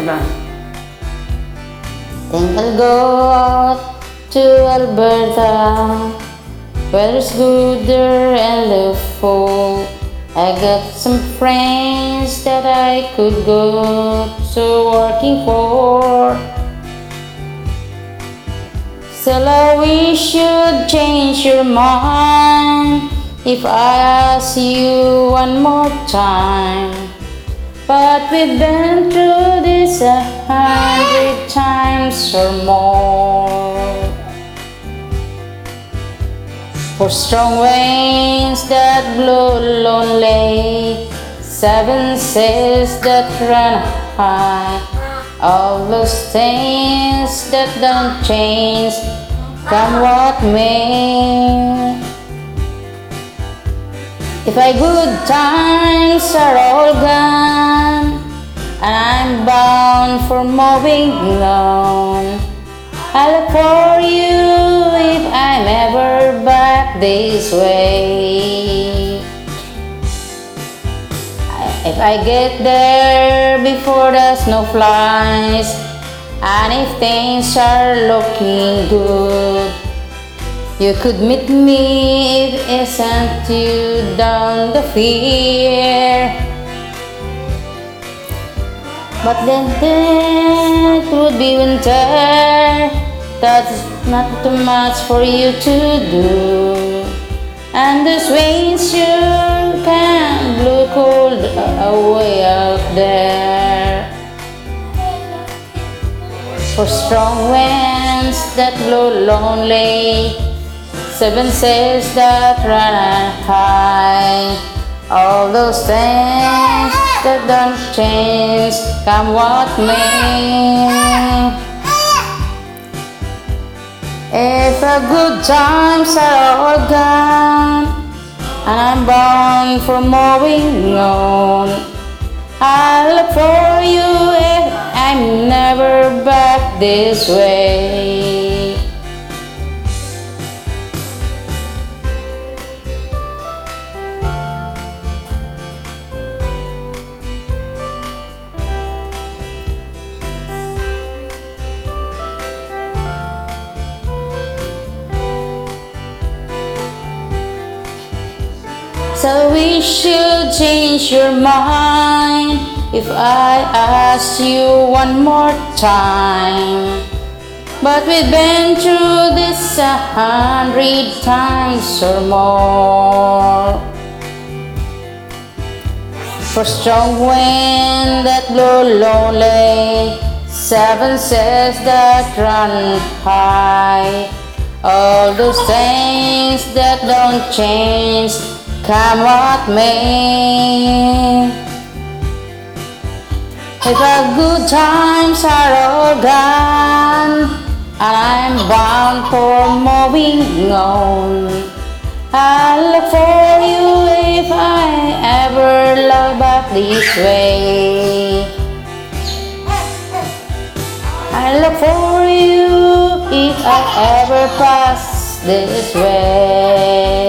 lang. Think I'll go out to Alberta. Weather's good there and the fall. I got some friends that I could go to working for. Still I wish you'd change your mind if I ask you one more time. But we've been through this 100 times or more. For strong winds that blow lonely, 7 sails that run high, all those things that don't change, come what may. If my good times are all gone and I'm bound for moving on, I look for you if I'm ever back this way. If I get there before the snow flies, and if things are looking good, you could meet me if it isn't you down the fear. But then it would be winter. That's not too much for you to do. And the winds sure can blow cold away out there. For strong winds that blow lonely, 7 sails that run high, all those things that don't change, come what may. If the good times are all gone and I'm bound for moving on, I'll look for you if I'm never back this way. So we should change your mind if I ask you one more time. But we've been through this 100 times or more. For strong wind that blow lonely, 7 sails that run high, all those things that don't change, come what may. If our good times are all gone and I'm bound for moving on, I'll look for you if I ever love back this way. I look for you if I ever pass this way.